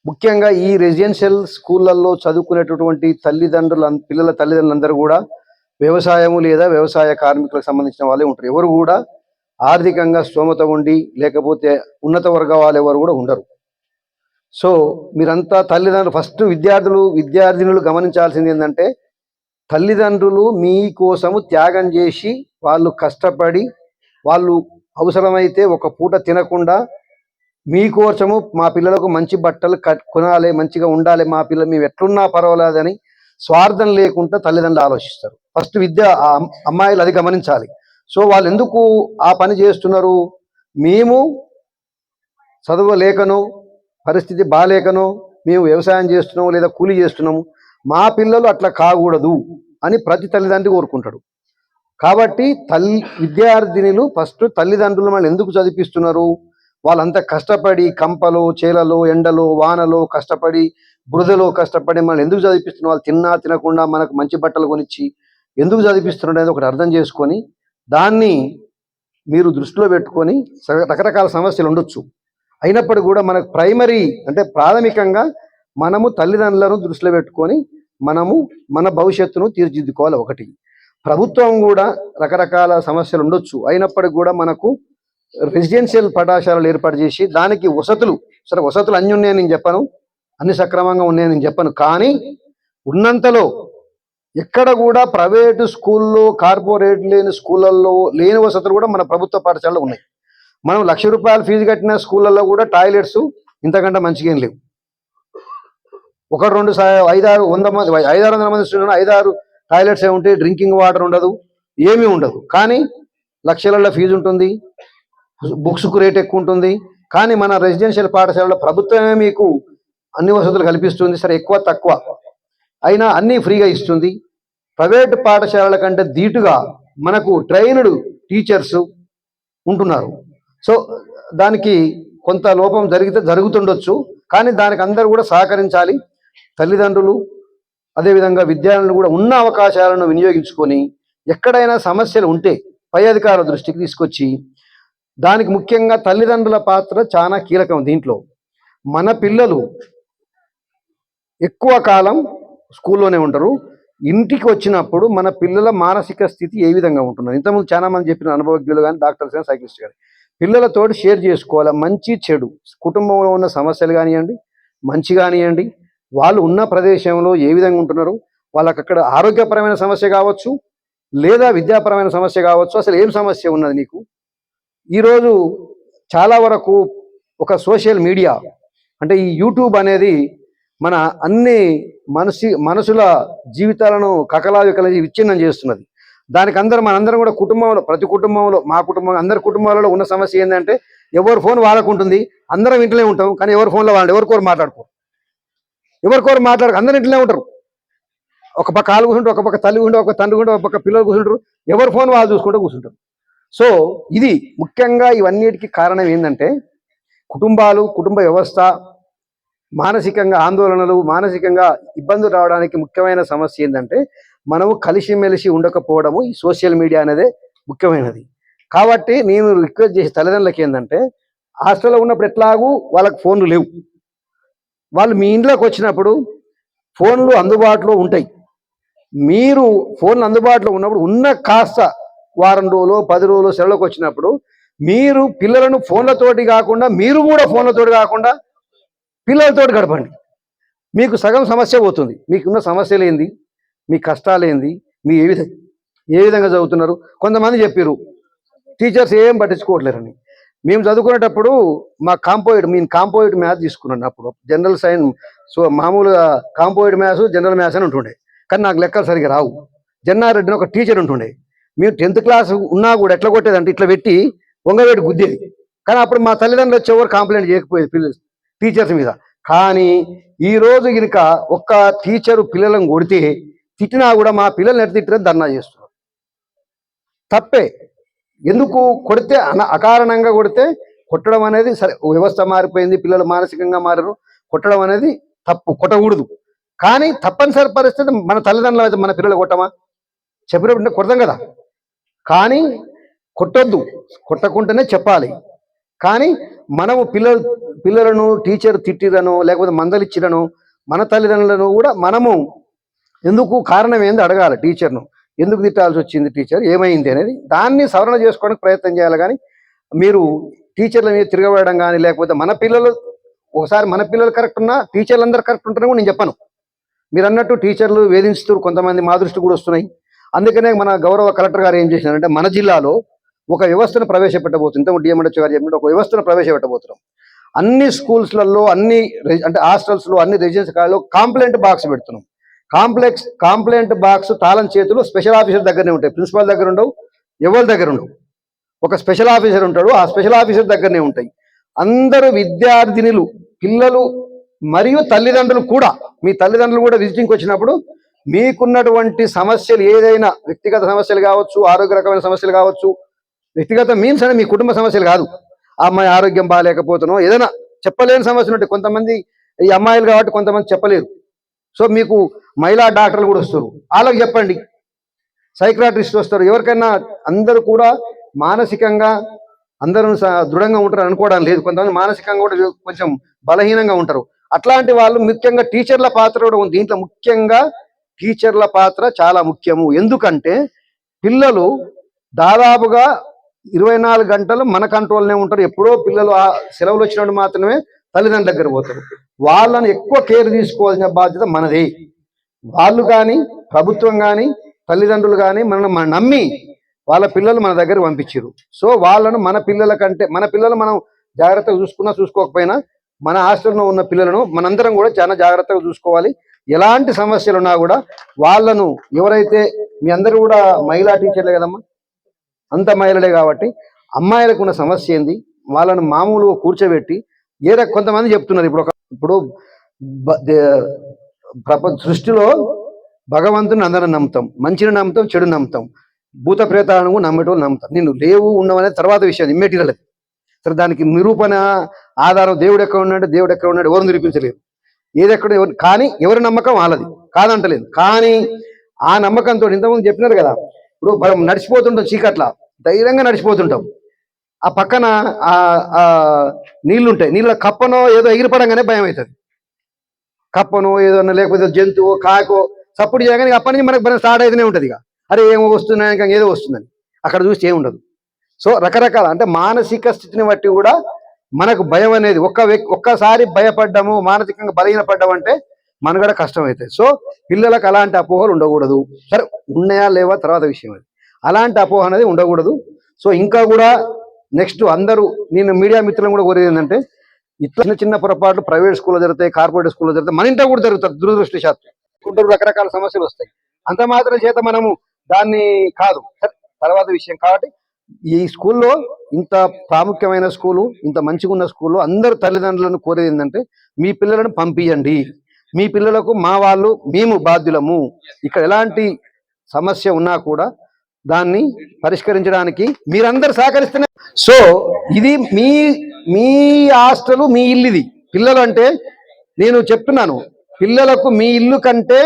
ముఖ్యంగా ఈ రెసిడెన్షియల్ స్కూళ్ళల్లో చదువుకునేటటువంటి పిల్లల తల్లిదండ్రులందరూ కూడా వ్యవసాయము లేదా వ్యవసాయ కార్మికులకు సంబంధించిన వాళ్ళే ఉంటారు. ఎవరు కూడా ఆర్థికంగా స్తోమత ఉండి లేకపోతే ఉన్నత వర్గ వాళ్ళు ఎవరు కూడా ఉండరు. సో మీరంతా తల్లిదండ్రులు ఫస్ట్ విద్యార్థినులు గమనించాల్సింది ఏంటంటే, తల్లిదండ్రులు మీకోసము త్యాగం చేసి వాళ్ళు కష్టపడి వాళ్ళు అవసరమైతే ఒక పూట తినకుండా మీకోసము మా పిల్లలకు మంచి బట్టలు కొనాలి, మంచిగా ఉండాలి, మా పిల్లలు మేము ఎట్లున్నా పర్వాలేదని స్వార్థం లేకుండా తల్లిదండ్రులు ఆలోచిస్తారు. ఫస్ట్ అమ్మాయిలు అది గమనించాలి. సో వాళ్ళు ఎందుకు ఆ పని చేస్తున్నారు? మేము చదవలేకనో పరిస్థితి బాలేకనో మేము వ్యవసాయం చేస్తున్నాము లేదా కూలి చేస్తున్నాము, మా పిల్లలు అట్లా కాకూడదు అని ప్రతి తల్లిదండ్రి కోరుకుంటాడు. కాబట్టి విద్యార్థినులు ఫస్ట్ తల్లిదండ్రులు వాళ్ళు ఎందుకు చదివిస్తున్నారు? వాళ్ళంతా కష్టపడి కంపలో చేలలో ఎండలో వానలో కష్టపడి బురదలో కష్టపడి మనం ఎందుకు చదివిస్తున్నారు? వాళ్ళు తిన్నా తినకుండా మనకు మంచి బట్టలు కొనిచ్చి ఎందుకు చదివిస్తున్నారు అనేది ఒకటి అర్థం చేసుకొని దాన్ని మీరు దృష్టిలో పెట్టుకొని రకరకాల సమస్యలు ఉండొచ్చు. అయినప్పటికీ కూడా మనకు ప్రైమరీ అంటే ప్రాథమికంగా మనము తల్లిదండ్రులను దృష్టిలో పెట్టుకొని మనము మన భవిష్యత్తును తీర్చిదిద్దుకోవాలి. ఒకటి, ప్రభుత్వం కూడా రకరకాల సమస్యలు ఉండొచ్చు. అయినప్పటికీ కూడా మనకు రెసిడెన్షియల్ పాఠశాలలు ఏర్పాటు చేసి దానికి వసతులు అన్నీ ఉన్నాయని నేను చెప్పను, అన్ని సక్రమంగా ఉన్నాయని నేను చెప్పను. కానీ ఉన్నంతలో ఎక్కడ కూడా ప్రైవేటు స్కూల్లో కార్పొరేట్ లేని స్కూళ్ళల్లో లేని వసతులు కూడా మన ప్రభుత్వ పాఠశాలలో ఉన్నాయి. మనం ₹1,00,000 ఫీజు కట్టిన స్కూళ్ళల్లో కూడా టాయిలెట్స్ ఇంతకంటే మంచిగా ఏం లేవు. 500-600 మంది స్టూడెంట్ 5-6 టాయిలెట్స్ ఉంటాయి, డ్రింకింగ్ వాటర్ ఉండదు, ఏమీ ఉండదు. కానీ లక్షలలో ఫీజు ఉంటుంది, బుక్స్కు రేట్ ఎక్కువ ఉంటుంది. కానీ మన రెసిడెన్షియల్ పాఠశాలలో ప్రభుత్వమే మీకు అన్ని వసతులు కల్పిస్తుంది. సరే ఎక్కువ తక్కువ అయినా అన్నీ ఫ్రీగా ఇస్తుంది. ప్రైవేటు పాఠశాలల కంటే ధీటుగా మనకు ట్రైన్డ్ టీచర్స్ ఉంటున్నారు. సో దానికి కొంత లోపం జరుగుతుండొచ్చు. కానీ దానికి అందరూ కూడా సహకరించాలి. తల్లిదండ్రులు అదేవిధంగా విద్యార్థులు కూడా ఉన్న అవకాశాలను వినియోగించుకొని ఎక్కడైనా సమస్యలు ఉంటే పై అధికారుల దృష్టికి తీసుకొచ్చి దానికి ముఖ్యంగా తల్లిదండ్రుల పాత్ర చాలా కీలకం. దీంట్లో మన పిల్లలు ఎక్కువ కాలం స్కూల్లోనే ఉంటారు. ఇంటికి వచ్చినప్పుడు మన పిల్లల మానసిక స్థితి ఏ విధంగా ఉంటున్నారు? ఇంతకుముందు చాలా మంది చెప్పిన అనుభవజ్ఞులు కానీ డాక్టర్స్ కానీ సైకిలిస్ట్ కానీ పిల్లలతోటి షేర్ చేసుకోవాలి. మంచి చెడు కుటుంబంలో ఉన్న సమస్యలు కానివ్వండి, మంచి కానివ్వండి, వాళ్ళు ఉన్న ప్రదేశంలో ఏ విధంగా ఉంటున్నారు, వాళ్ళకి అక్కడ ఆరోగ్యపరమైన సమస్య కావచ్చు లేదా విద్యాపరమైన సమస్య కావచ్చు, అసలు ఏం సమస్య ఉన్నది నీకు. ఈరోజు చాలా వరకు ఒక సోషల్ మీడియా అంటే ఈ యూట్యూబ్ అనేది మన అన్ని మనుషుల జీవితాలను కకలావికలజీ విచ్ఛిన్నం చేస్తున్నది. దానికి మనందరం కూడా కుటుంబంలో ప్రతి కుటుంబంలో మా కుటుంబం అందరి కుటుంబాలలో ఉన్న సమస్య ఏంటంటే ఎవరి ఫోన్ వాళ్ళకు ఉంటుంది. అందరం ఇంట్లోనే ఉంటాం, కానీ ఎవరి ఫోన్లో వాళ్ళు ఎవరికోరు మాట్లాడుకో అందరు ఇంట్లోనే ఉంటారు. ఒక పక్క ఆలు కూర్చుంటారు, ఒక పక్క తల్లి కూర్చుంటారు, ఒక తండ్రి కూర్చుంటారు, ఒక పక్క పిల్లలు కూర్చుంటారు, ఎవరి ఫోన్ వాళ్ళు చూసుకుంటూ కూర్చుంటారు. సో ఇది ముఖ్యంగా ఇవన్నిటికీ కారణం ఏంటంటే కుటుంబ వ్యవస్థ మానసికంగా ఆందోళనలు, మానసికంగా ఇబ్బందులు రావడానికి ముఖ్యమైన సమస్య ఏంటంటే మనము కలిసిమెలిసి ఉండకపోవడము. ఈ సోషల్ మీడియా అనేదే ముఖ్యమైనది. కాబట్టి నేను రిక్వెస్ట్ చేసే తల్లిదండ్రులకి ఏంటంటే, హాస్టల్లో ఉన్నప్పుడు ఎట్లాగూ వాళ్ళకి ఫోన్లు లేవు, వాళ్ళు మీ ఇంట్లోకి వచ్చినప్పుడు ఫోన్లు అందుబాటులో ఉంటాయి. మీరు ఫోన్లు అందుబాటులో ఉన్నప్పుడు ఉన్న కాస్త వారం రోజులు 10 రోజులు సెలవులకు వచ్చినప్పుడు మీరు పిల్లలను ఫోన్లతోటి కాకుండా మీరు కూడా ఫోన్లతోటి కాకుండా పిల్లలతోటి గడపండి. మీకు సగం సమస్య పోతుంది. మీకున్న సమస్యలు ఏంది, మీ కష్టాలు ఏంది, మీ ఏ విధంగా చదువుతున్నారు. కొంతమంది చెప్పారు టీచర్స్ ఏం పట్టించుకోవట్లేరని. మేము చదువుకునేటప్పుడు మా కాంపోజిట్ మ్యాథ్స్ తీసుకున్నాను. అప్పుడు జనరల్ సైన్స్, సో మామూలుగా కాంపోజిట్ మ్యాథ్స్ జనరల్ మ్యాథ్స్ అని ఉంటుండే. కానీ నాకు లెక్కలు సరిగ్గా రావు. జన్నారెడ్డి ఒక టీచర్ ఉంటుండే. మేము 10th క్లాస్ ఉన్నా కూడా ఎట్లా కొట్టేదంటే ఇట్లా పెట్టి వంగవేటి గుద్దేది. కానీ అప్పుడు మా తల్లిదండ్రులు వచ్చేవారు కంప్లైంట్ చేయకపోయేది టీచర్స్ మీద. కానీ ఈరోజు కనుక ఒక్క టీచరు పిల్లలను కొడితే తిట్టినా కూడా మా పిల్లల్ని ఎట్లా తిట్టినా ధర్నా చేస్తున్నారు. తప్పే. ఎందుకు కొడితే అకారణంగా కొడితే కొట్టడం అనేది సరే, వ్యవస్థ మారిపోయింది, పిల్లలు మానసికంగా మారారు, కొట్టడం అనేది తప్పు, కొట్టకూడదు. కానీ తప్పనిసరి పరిస్థితి మన తల్లిదండ్రులు అయితే మన పిల్లలు కొట్టమా? చెప్పినప్పుడు కొడతాం కదా. కానీ కొట్టొద్దు, కొట్టకుండానే చెప్పాలి. కానీ మనము పిల్లలను టీచర్ తిట్టిరనో లేకపోతే మందలిచ్చిరనో మన తల్లిదండ్రులను కూడా మనము ఎందుకు కారణం ఏంది అడగాలి టీచర్ను. ఎందుకు తిట్టాల్సి వచ్చింది టీచర్, ఏమైంది అనేది దాన్ని సవరణ చేసుకోవడానికి ప్రయత్నం చేయాలి. కానీ మీరు టీచర్ల మీద తిరగబడడం కానీ లేకపోతే మన పిల్లలు ఒకసారి మన పిల్లలు కరెక్ట్ ఉన్నా టీచర్లు అందరూ కరెక్ట్ ఉంటారని కూడా నేను చెప్పను. మీరు అన్నట్టు టీచర్లు వేధిస్తూ కొంతమంది మా దృష్టి కూడా వస్తున్నాయి. అందుకనే మన గౌరవ కలెక్టర్ గారు ఏం చేసినారంటే మన జిల్లాలో ఒక వ్యవస్థను ప్రవేశపెట్టబోతుంది. ఇంతకు డిఎంహెచ్ గారు చెప్పినట్టు ఒక వ్యవస్థను ప్రవేశపెట్టబోతున్నాం. అన్ని స్కూల్స్లలో అంటే హాస్టల్స్లో అన్ని రెసిడెన్సీ కాలేజీలో కాంప్లైంట్ బాక్స్ పెడుతున్నాం. కాంప్లైంట్ బాక్స్ తాళం చేతులు స్పెషల్ ఆఫీసర్ దగ్గరనే ఉంటాయి. ప్రిన్సిపాల్ దగ్గర ఉండవు, ఎవరి దగ్గర ఉండవు. ఒక స్పెషల్ ఆఫీసర్ ఉంటాడు, ఆ స్పెషల్ ఆఫీసర్ దగ్గరనే ఉంటాయి. అందరూ విద్యార్థినులు, పిల్లలు మరియు తల్లిదండ్రులు కూడా, మీ తల్లిదండ్రులు కూడా విజిటింగ్కి వచ్చినప్పుడు మీకున్నటువంటి సమస్యలు ఏదైనా వ్యక్తిగత సమస్యలు కావచ్చు, ఆరోగ్యకరమైన సమస్యలు కావచ్చు, వ్యక్తిగత మీన్స్ అంటే మీ కుటుంబ సమస్యలు కాదు, ఆ అమ్మాయి ఆరోగ్యం బాగాలేకపోతున్నాం ఏదైనా చెప్పలేని సమస్యలు ఉంటాయి. కొంతమంది ఈ అమ్మాయిలు కాబట్టి కొంతమంది చెప్పలేరు. సో మీకు మహిళా డాక్టర్లు కూడా వస్తారు, వాళ్ళకి చెప్పండి. సైక్రాట్రిస్ట్ వస్తారు. ఎవరికైనా అందరూ కూడా మానసికంగా అందరూ దృఢంగా ఉంటారు అనుకోవడం లేదు. కొంతమంది మానసికంగా కూడా కొంచెం బలహీనంగా ఉంటారు. అట్లాంటి వాళ్ళు ముఖ్యంగా టీచర్ల పాత్ర కూడా ఉంది దీంట్లో. ముఖ్యంగా టీచర్ల పాత్ర చాలా ముఖ్యము. ఎందుకంటే పిల్లలు దాదాపుగా 24 గంటలు మన కంట్రోల్నే ఉంటారు. ఎప్పుడో పిల్లలు ఆ సెలవులు వచ్చినప్పుడు మాత్రమే తల్లిదండ్రుల దగ్గర పోతారు. వాళ్ళని ఎక్కువ కేర్ తీసుకోవాల్సిన బాధ్యత మనదే. వాళ్ళు కానీ ప్రభుత్వం కానీ తల్లిదండ్రులు కానీ మనం నమ్మి వాళ్ళ పిల్లలు మన దగ్గర పంపించారు. సో వాళ్ళను మన పిల్లల కంటే మన పిల్లలు మనం జాగ్రత్తగా చూసుకున్నా చూసుకోకపోయినా మన హాస్టల్లో ఉన్న పిల్లలను మనందరం కూడా చాలా జాగ్రత్తగా చూసుకోవాలి. ఎలాంటి సమస్యలు ఉన్నా కూడా వాళ్ళను ఎవరైతే మీ అందరూ కూడా మహిళా టీచర్లే కదమ్మా, అంత మహిళలే కాబట్టి అమ్మాయిలకు ఉన్న సమస్య ఏంది వాళ్ళను మామూలుగా కూర్చోబెట్టి కొంతమంది చెప్తున్నారు ఇప్పుడు ప్రపంచ సృష్టిలో భగవంతుని అందరం నమ్ముతాం, మంచిని నమ్ముతాం, చెడు నమ్ముతాం, భూత ప్రేతాలను నమ్మేటోళ్ళు నమ్ముతాం. నేను లేవు ఉండవనేది తర్వాత విషయం, ఇమ్మేటీరియల్ అది. సరే దానికి నిరూపణ ఆధారం దేవుడు ఎక్కడ ఉన్నాడు, దేవుడు ఎక్కడ ఉన్నాడు ఎవరు నిరూపించలేరు. ఏదెక్కడ కానీ ఎవరి నమ్మకం వాళ్ళది కాదంటలేదు. కానీ ఆ నమ్మకంతో ఇంతకుముందు చెప్పినారు కదా, ఇప్పుడు మనం నడిచిపోతుంటాం చీకట్ల ధైర్యంగా నడిచిపోతుంటాం. ఆ పక్కన ఆ నీళ్లుంటాయి, నీళ్ళ కప్పనో ఏదో ఎగిరిపడంగానే భయం అవుతుంది. కప్పనో ఏదో లేకపోతే జంతువు కాకో సపోర్ట్ చేయగానే అప్పటి నుంచి మనకు భయం స్టార్ట్ అయితేనే ఉంటుంది. ఇక అరే ఏమో వస్తున్నాయి ఇంకా ఏదో వస్తుందని అక్కడ చూస్తే ఏముండదు. సో రకరకాల అంటే మానసిక స్థితిని బట్టి కూడా మనకు భయం అనేది ఒక్కసారి భయపడ్డాము, మానసికంగా బలహీనపడ్డామంటే మనగడ కష్టం అవుతుంది. సో పిల్లలకు అలాంటి అపోహలు ఉండకూడదు. సరే ఉన్నాయా లేవా తర్వాత విషయం, అది అలాంటి అపోహ అనేది ఉండకూడదు. సో ఇంకా కూడా నెక్స్ట్ అందరూ నేను మీడియా మిత్రులను కూడా కోరేది ఏంటంటే ఇట్లా చిన్న చిన్న పొరపాట్లు ప్రైవేట్ స్కూల్లో జరుగుతాయి, కార్పొరేట్ స్కూల్లో జరుగుతాయి, మన ఇంట్లో కూడా జరుగుతుంది. దురదృష్టశాత్తు రకరకాల సమస్యలు వస్తాయి. అంత మాత్రం చేత మనము దాన్ని కాదు తర్వాత విషయం. కాబట్టి ఈ స్కూల్లో ఇంత ప్రాముఖ్యమైన స్కూలు, ఇంత మంచిగా ఉన్న స్కూల్లో అందరు తల్లిదండ్రులను కోరేది ఏంటంటే మీ పిల్లలను పంపియండి. మీ పిల్లలకు మేము బాధ్యులము. ఇక్కడ ఎలాంటి సమస్య ఉన్నా కూడా దాన్ని పరిష్కరించడానికి మీరందరూ సహకరిస్తున్నారు. సో ఇది మీ హాస్టల్, మీ ఇల్లు. ఇది పిల్లలు అంటే నేను చెప్తున్నాను, పిల్లలకు మీ ఇల్లు కంటే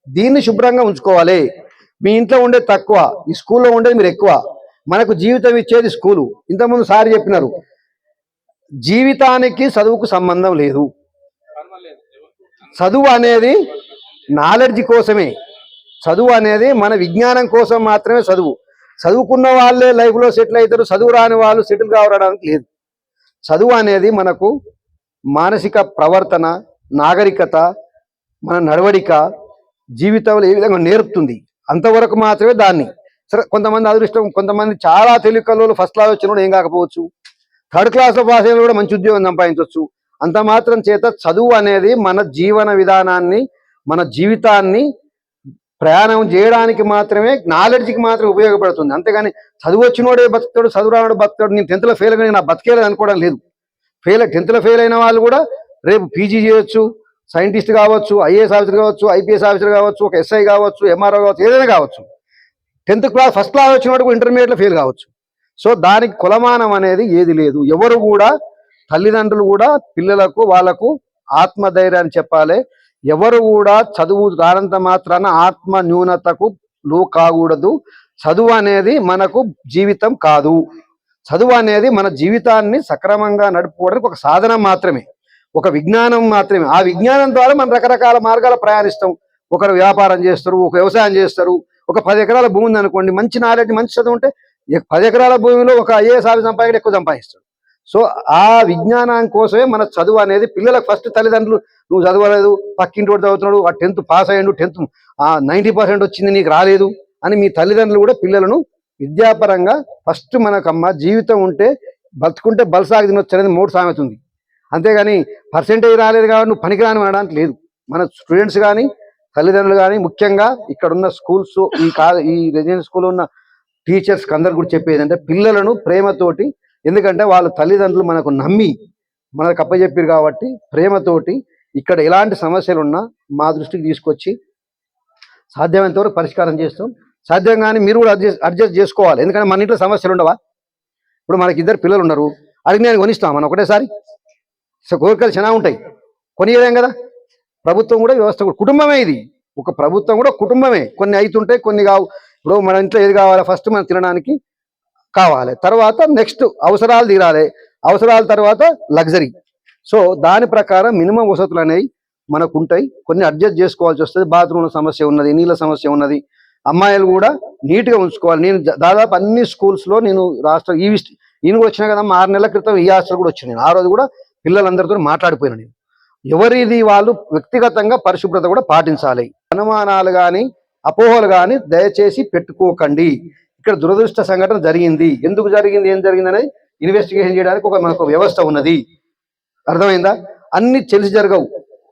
దీన్ని శుభ్రంగా ఉంచుకోవాలి. మీ ఇంట్లో ఉండేది తక్కువ, ఈ స్కూల్లో ఉండేది మీరు ఎక్కువ. మనకు జీవితం ఇచ్చేది స్కూలు. ఇంతకుముందు సార్ చెప్పినారు, జీవితానికి చదువుకు సంబంధం లేదు. చదువు అనేది నాలెడ్జ్ కోసమే. చదువు అనేది మన విజ్ఞానం కోసం మాత్రమే. చదువుకున్న వాళ్ళే లైఫ్లో సెటిల్ అవుతారు, చదువు రాని వాళ్ళు సెటిల్ కావడానికి లేదు. చదువు అనేది మనకు మానసిక ప్రవర్తన, నాగరికత, మన నడవడిక, జీవితంలో ఏ విధంగా నేర్పుతుంది. అంతవరకు మాత్రమే దాన్ని. సరే కొంతమంది అదృష్టం, కొంతమంది చాలా తెలివికల్లో ఫస్ట్ క్లాస్ వచ్చిన కూడా ఏం కాకపోవచ్చు, థర్డ్ క్లాస్లో పాస్ అయిన కూడా మంచి ఉద్యోగం సంపాదించవచ్చు. అంత మాత్రం చేత చదువు అనేది మన జీవన విధానాన్ని, మన జీవితాన్ని ప్రయాణం చేయడానికి మాత్రమే, నాలెడ్జ్కి మాత్రమే ఉపయోగపడుతుంది. అంతేగాని చదువు వచ్చినోడే బతుకుతాడు, చదువు రానోడు బతుకుతాడు, నేను 10th ఫెయిల్ అయినా నా బతికేలేదు అనుకోవడం లేదు. 10th ఫెయిల్ అయిన వాళ్ళు కూడా రేపు పీజీ చేయొచ్చు, సైంటిస్ట్ కావచ్చు, ఐఏఎస్ ఆఫీసర్ కావచ్చు, ఐపీఎస్ ఆఫీసర్ కావచ్చు, ఒక ఎస్ఐ కావచ్చు, ఎంఆర్ఓ కావచ్చు, ఏదైనా కావచ్చు. 10th క్లాస్ ఫస్ట్ క్లాస్ వచ్చిన వాడు ఇంటర్మీడియట్లో ఫెయిల్ కావచ్చు. సో దానికి కులమానం అనేది ఏది లేదు. ఎవరు కూడా తల్లిదండ్రులు కూడా పిల్లలకు వాళ్ళకు ఆత్మధైర్యాన్ని చెప్పాలి. ఎవరు కూడా చదువు రానంత మాత్రాన ఆత్మ న్యూనతకు లో కాకూడదు. చదువు అనేది మనకు జీవితం కాదు. చదువు అనేది మన జీవితాన్ని సక్రమంగా నడుపుకోవడానికి ఒక సాధనం మాత్రమే, ఒక విజ్ఞానం మాత్రమే. ఆ విజ్ఞానం ద్వారా మనం రకరకాల మార్గాలు ప్రయాణిస్తాం. ఒకరు వ్యాపారం చేస్తారు, ఒక వ్యవసాయం చేస్తారు. ఒక 10 ఎకరాల భూమి ఉంది అనుకోండి, మంచి నాలెడ్జ్ మంచి చదువు ఉంటే 10 ఎకరాల భూమిలో ఒక ఐఏఎస్ ఆఫీసర్ సంపాదకుడు ఎక్కువ సంపాదిస్తాడు. సో ఆ విజ్ఞానం కోసమే మన చదువు అనేది పిల్లలకు ఫస్ట్ తల్లిదండ్రులు, నువ్వు చదవలేదు, పక్కింటి వాడు చదువుతున్నాడు, ఆ 10th పాస్ అయ్యాడు, 10th 90% వచ్చింది, నీకు రాలేదు అని మీ తల్లిదండ్రులు కూడా పిల్లలను విద్యాపరంగా ఫస్ట్ మనకమ్మ జీవితం ఉంటే బతుకుంటే బలసాగి తినొచ్చు అనేది 3 సామెత ఉంది. అంతేగాని పర్సెంటేజ్ రాలేదు కాబట్టి నువ్వు పనికిరాని అనడానికి లేదు. మన స్టూడెంట్స్ కానీ తల్లిదండ్రులు కానీ ముఖ్యంగా ఇక్కడ ఉన్న స్కూల్స్ ఈ రెసిడెన్షియల్ స్కూల్లో ఉన్న టీచర్స్కి అందరు కూడా చెప్పేది అంటే పిల్లలను ప్రేమతోటి, ఎందుకంటే వాళ్ళ తల్లిదండ్రులు మనకు నమ్మి మనకు అప్పచెప్పారు కాబట్టి ప్రేమతోటి ఇక్కడ ఎలాంటి సమస్యలు ఉన్నా మా దృష్టికి తీసుకొచ్చి సాధ్యమైనంత వరకు పరిష్కారం చేస్తాం. సాధ్యం కానీ మీరు కూడా అడ్జస్ట్ చేసుకోవాలి. ఎందుకంటే మన ఇంట్లో సమస్యలు ఉండవా? ఇప్పుడు మనకి 2 పిల్లలు ఉన్నారు, అడిగి నేను కొనిస్తాం మనం ఒకటేసారి. సో కోరికలు చాలా ఉంటాయి, కొనియలేం కదా. ప్రభుత్వం కూడా వ్యవస్థ కూడా కుటుంబమే, ఇది ఒక ప్రభుత్వం కూడా కుటుంబమే. కొన్ని అవుతుంటాయి, కొన్ని కావు. ఇప్పుడు మన ఇంట్లో ఏది కావాలి, ఫస్ట్ మనం తినడానికి కావాలి, తర్వాత నెక్స్ట్ అవసరాలు తీరాలి, అవసరాల తర్వాత లగ్జరీ. సో దాని ప్రకారం మినిమం వసతులు అనేవి మనకు ఉంటాయి. కొన్ని అడ్జస్ట్ చేసుకోవాల్సి వస్తుంది. బాత్రూమ్ల సమస్య ఉన్నది, నీళ్ళ సమస్య ఉన్నది. అమ్మాయిలు కూడా నీట్గా ఉంచుకోవాలి. నేను దాదాపు అన్ని స్కూల్స్లో నేను ఈయన కూడా వచ్చినా కదమ్మా, 6 నెలల క్రితం ఈ హాస్టల్ కూడా వచ్చాను నేను. ఆ రోజు కూడా పిల్లలందరితో మాట్లాడిపోయినా నేను. ఎవరిది వాళ్ళు వ్యక్తిగతంగా పరిశుభ్రత కూడా పాటించాలి. అనుమానాలు కానీ అపోహలు కానీ దయచేసి పెట్టుకోకండి. ఇక్కడ దురదృష్ట సంఘటన జరిగింది, ఎందుకు జరిగింది, ఏం జరిగింది అనేది ఇన్వెస్టిగేషన్ చేయడానికి మనకు వ్యవస్థ ఉన్నది. అర్థమైందా? అన్ని తెలిసి జరగవు.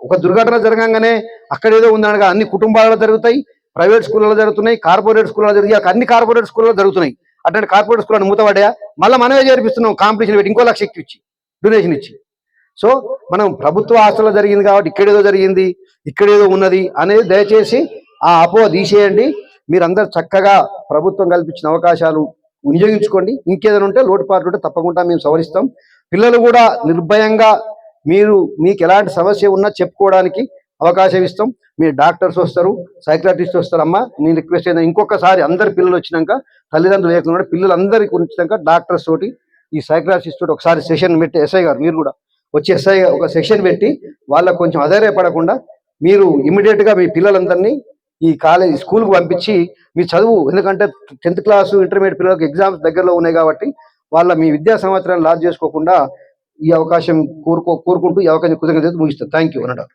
ఒక దుర్ఘటన జరగంగానే అక్కడేదో ఉందనగా అన్ని కుటుంబాలలో జరుగుతాయి, ప్రైవేట్ స్కూళ్ళలో జరుగుతున్నాయి, కార్పొరేట్ స్కూల్లో జరుగుతాయి. అన్ని కార్పొరేట్ స్కూల్లో జరుగుతున్నాయి. అట్లాంటి కార్పొరేట్ స్కూల్లో మూతపడ్డా మళ్ళీ మనమే చేర్పిస్తున్నాం, కాంపిటీషన్ పెట్టి ఇంకో 1,00,000 ఇచ్చి డొనేషన్ ఇచ్చి. సో మనం ప్రభుత్వ హాస్టల్లో జరిగింది కాబట్టి ఇక్కడేదో జరిగింది, ఇక్కడేదో ఉన్నది అనేది దయచేసి ఆ అపోహ తీసేయండి. మీరందరూ చక్కగా ప్రభుత్వం కల్పించిన అవకాశాలు వినియోగించుకోండి. ఇంకేదైనా ఉంటే లోటుపాట్లు ఉంటే తప్పకుండా మేము సవరిస్తాం. పిల్లలు కూడా నిర్భయంగా మీకు ఎలాంటి సమస్య ఉన్నా చెప్పుకోవడానికి అవకాశం ఇస్తాం. మీరు డాక్టర్స్ వస్తారు, సైకియాట్రిస్ట్ వస్తారు. అమ్మా నేను రిక్వెస్ట్ అయినా ఇంకొకసారి అందరు పిల్లలు వచ్చినాక, తల్లిదండ్రులు లేకుండా పిల్లలందరికీ వచ్చినాక డాక్టర్స్ తోటి ఈ సైకియాట్రిస్ట్ తోటి ఒకసారి సెషన్ పెట్టి, ఎస్ఐ గారు మీరు కూడా వచ్చి ఎస్ఐ ఒక సెషన్ పెట్టి వాళ్ళకు కొంచెం అధైర్యపడకుండా మీరు ఇమీడియట్గా మీ పిల్లలందరినీ ఈ స్కూల్కి పంపించి మీ చదువు, ఎందుకంటే 10th క్లాసు ఇంటర్మీడియట్ పిల్లలకు ఎగ్జామ్స్ దగ్గరలో ఉన్నాయి కాబట్టి మీ విద్యా సంవత్సరాన్ని లాస్ చేసుకోకుండా ఈ అవకాశం కోరుకుంటూ ఈ అవకాశం కృతజ్ఞతలు ముగిస్తాను. థ్యాంక్ యూ అన్నట్టు.